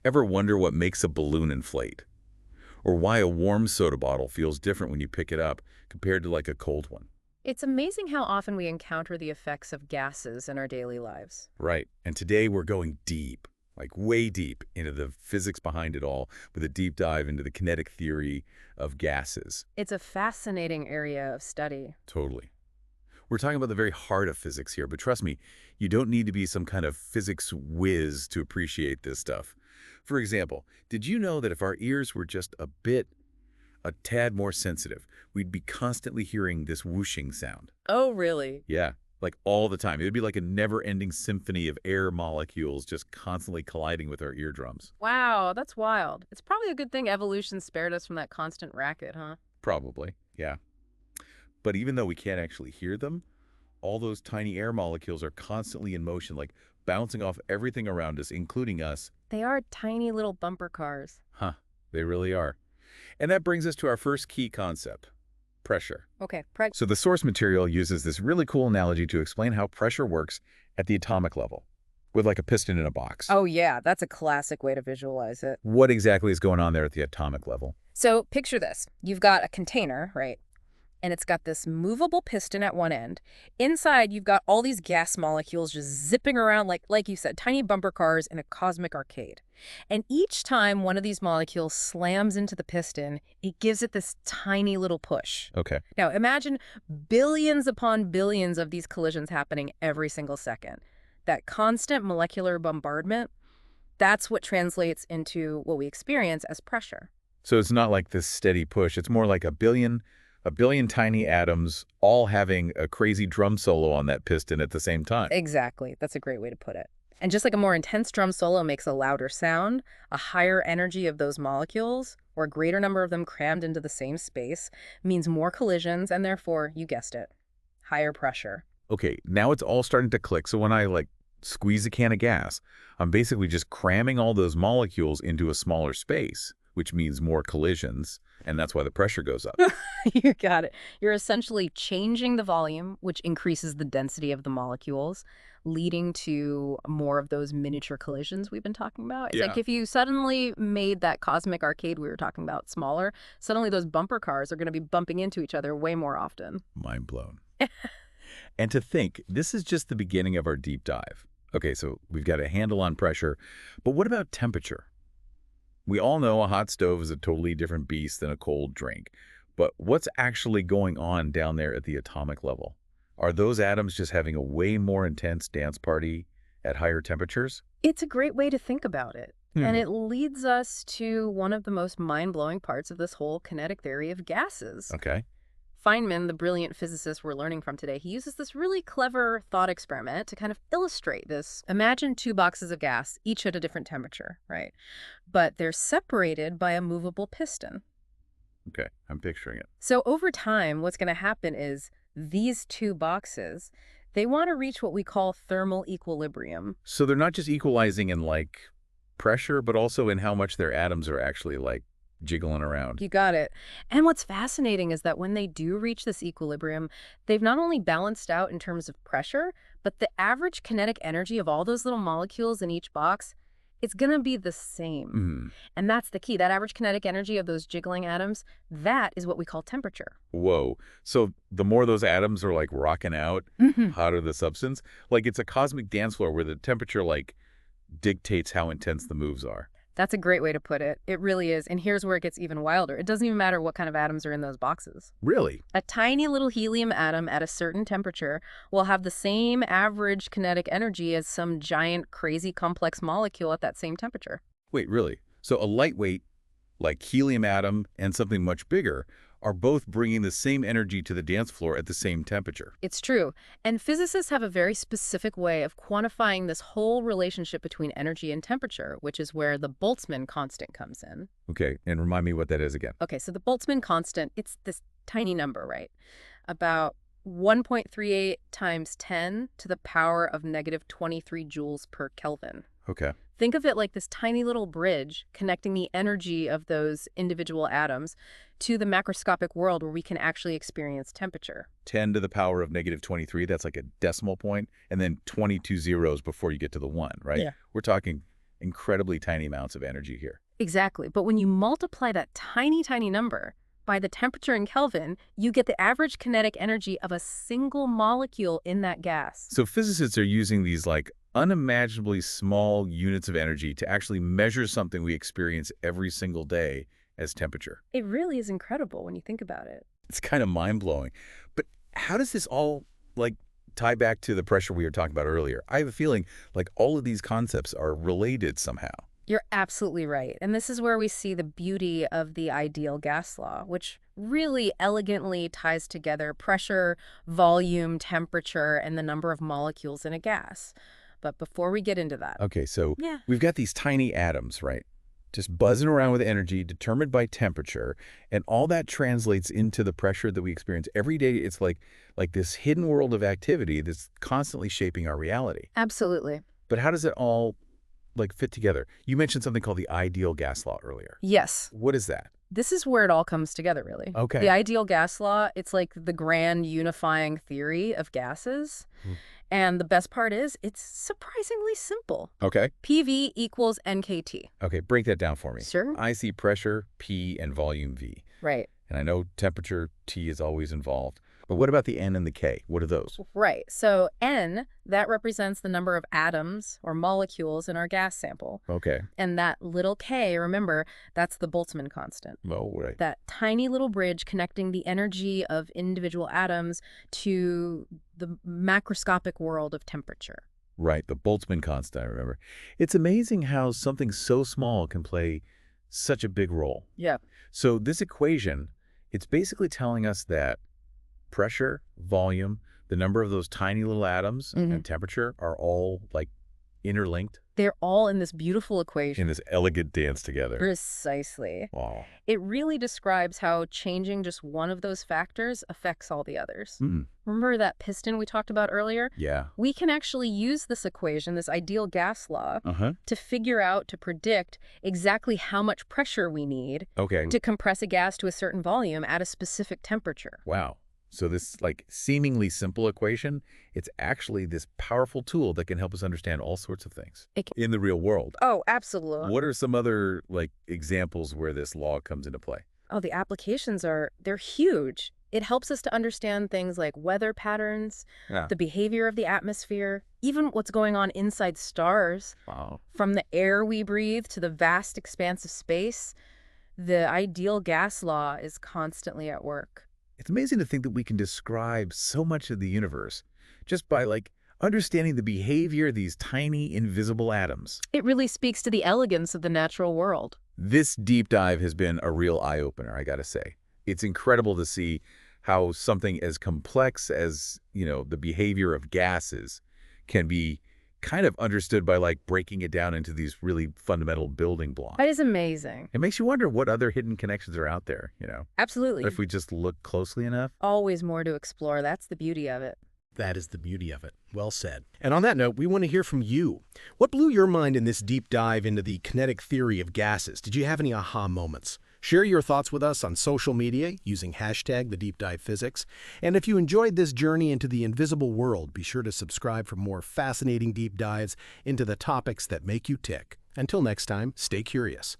Ever wonder what makes a balloon inflate? Or why a warm soda bottle feels different when you pick it up compared to like a cold one? It's amazing how often we encounter the effects of gases in our daily lives. Right. And today we're going deep, like way deep, into the physics behind it all with a deep dive into the kinetic theory of gases. It's a fascinating area of study. Totally. We're talking about the very heart of physics here, but trust me, you don't need to be some kind of physics whiz to appreciate this stuff. For example, did you know that if our ears were just a tad more sensitive, we'd be constantly hearing this whooshing sound? Oh, really? Yeah, like all the time. It would be like a never-ending symphony of air molecules just constantly colliding with our eardrums. Wow, that's wild. It's probably a good thing evolution spared us from that constant racket, huh? Probably, yeah. But even though we can't actually hear them, all those tiny air molecules are constantly in motion, like bouncing off everything around us, including us. They are tiny little bumper cars. Huh, they really are. And that brings us to our first key concept, pressure. Okay, So the source material uses this really cool analogy to explain how pressure works at the atomic level, with like a piston in a box. Oh, yeah, that's a classic way to visualize it. What exactly is going on there at the atomic level? So picture this. You've got a container, right? And it's got this movable piston at one end. Inside, you've got all these gas molecules just zipping around like you said, tiny bumper cars in a cosmic arcade. And each time one of these molecules slams into the piston, it gives it this tiny little push. Okay. Now, imagine billions upon billions of these collisions happening every single second. That constant molecular bombardment, that's what translates into what we experience as pressure. So it's not like this steady push. It's more like a billion tiny atoms all having a crazy drum solo on that piston at the same time. Exactly. That's a great way to put it. And just like a more intense drum solo makes a louder sound, a higher energy of those molecules, or a greater number of them crammed into the same space, means more collisions and therefore, you guessed it, higher pressure. Okay, now it's all starting to click. So when I like squeeze a can of gas, I'm basically just cramming all those molecules into a smaller space, which means more collisions, and that's why the pressure goes up. You got it. You're essentially changing the volume, which increases the density of the molecules, leading to more of those miniature collisions we've been talking about. It's Yeah. like if you suddenly made that cosmic arcade we were talking about smaller, suddenly those bumper cars are going to be bumping into each other way more often. Mind blown. And to think, this is just the beginning of our deep dive. Okay, so we've got a handle on pressure, but what about temperature? We all know a hot stove is a totally different beast than a cold drink. But what's actually going on down there at the atomic level? Are those atoms just having a way more intense dance party at higher temperatures? It's a great way to think about it. And Hmm. it leads us to one of the most mind-blowing parts of this whole kinetic theory of gases. Okay. Feynman, the brilliant physicist we're learning from today, he uses this really clever thought experiment to kind of illustrate this. Imagine two boxes of gas, each at a different temperature, right? But they're separated by a movable piston. Okay. I'm picturing it. So over time, what's going to happen is these two boxes, they want to reach what we call thermal equilibrium. So they're not just equalizing in like pressure, but also in how much their atoms are actually like jiggling around. You got it. And what's fascinating is that when they do reach this equilibrium, they've not only balanced out in terms of pressure, but the average kinetic energy of all those little molecules in each box, it's going to be the same. Hmm. And that's the key. That average kinetic energy of those jiggling atoms, that is what we call temperature. Whoa. So the more those atoms are like rocking out, Mhm. hotter the substance, like it's a cosmic dance floor where the temperature like dictates how intense the moves are. That's a great way to put it. It really is. And here's where it gets even wilder. It doesn't even matter what kind of atoms are in those boxes. Really? A tiny little helium atom at a certain temperature will have the same average kinetic energy as some giant, crazy complex molecule at that same temperature. Wait, really? So a lightweight, like helium atom, and something much bigger are both bringing the same energy to the dance floor at the same temperature. It's true. And physicists have a very specific way of quantifying this whole relationship between energy and temperature, which is where the Boltzmann constant comes in. Okay, and remind me what that is again. Okay, so the Boltzmann constant, it's this tiny number, right? About 1.38 times 10 to the power of negative 23 joules per Kelvin. Okay. Think of it like this tiny little bridge connecting the energy of those individual atoms to the macroscopic world where we can actually experience temperature. 10 to the power of negative 23, that's like a decimal point, and then 22 zeros before you get to the 1, right? Yeah. We're talking incredibly tiny amounts of energy here. Exactly. But when you multiply that tiny, tiny number by the temperature in Kelvin, you get the average kinetic energy of a single molecule in that gas. So physicists are using these like unimaginably small units of energy to actually measure something we experience every single day as temperature. It really is incredible when you think about it. It's kind of mind-blowing. But how does this all like tie back to the pressure we were talking about earlier? I have a feeling like all of these concepts are related somehow. You're absolutely right. And this is where we see the beauty of the ideal gas law, which really elegantly ties together pressure, volume, temperature, and the number of molecules in a gas. But before we get into that. Okay, so we've got these tiny atoms, right? Just buzzing around with energy determined by temperature, and all that translates into the pressure that we experience every day. It's like this hidden world of activity that's constantly shaping our reality. Absolutely. But how does it all like fit together? You mentioned something called the ideal gas law earlier. Yes. What is that? This is where it all comes together, really. Okay. The ideal gas law, it's like the grand unifying theory of gases. And the best part is it's surprisingly simple. Okay. PV equals NKT. Okay, break that down for me. Sure. I see pressure, P, and volume, V. Right. And I know temperature, T, is always involved. But what about the N and the K? What are those? Right. So N, that represents the number of atoms or molecules in our gas sample. Okay. And that little k, remember, that's the Boltzmann constant. Oh, right. That tiny little bridge connecting the energy of individual atoms to the macroscopic world of temperature. Right, the Boltzmann constant, I remember. It's amazing how something so small can play such a big role. Yeah. So this equation, it's basically telling us that pressure, volume, the number of those tiny little atoms, and temperature are all like interlinked. They're all in this beautiful equation. In this elegant dance together. Precisely. Wow. It really describes how changing just one of those factors affects all the others. Remember that piston we talked about earlier? Yeah. We can actually use this equation, this ideal gas law, to figure out, to predict exactly how much pressure we need to compress a gas to a certain volume at a specific temperature. Wow. So this like seemingly simple equation, it's actually this powerful tool that can help us understand all sorts of things in the real world. Oh, absolutely. What are some other like examples where this law comes into play? Oh, the applications they're huge. It helps us to understand things like weather patterns, the behavior of the atmosphere, even what's going on inside stars. Wow. From the air we breathe to the vast expanse of space, the ideal gas law is constantly at work. It's amazing to think that we can describe so much of the universe just by like understanding the behavior of these tiny invisible atoms. It really speaks to the elegance of the natural world. This deep dive has been a real eye-opener, I gotta say. It's incredible to see how something as complex as, the behavior of gases can be kind of understood by like breaking it down into these really fundamental building blocks. That is amazing. It makes you wonder what other hidden connections are out there, Absolutely. If we just look closely enough. Always more to explore. That's the beauty of it. That is the beauty of it. Well said. And on that note, we want to hear from you. What blew your mind in this deep dive into the kinetic theory of gases? Did you have any aha moments? Share your thoughts with us on social media using #TheDeepDivePhysics. And if you enjoyed this journey into the invisible world, be sure to subscribe for more fascinating deep dives into the topics that make you tick. Until next time, stay curious.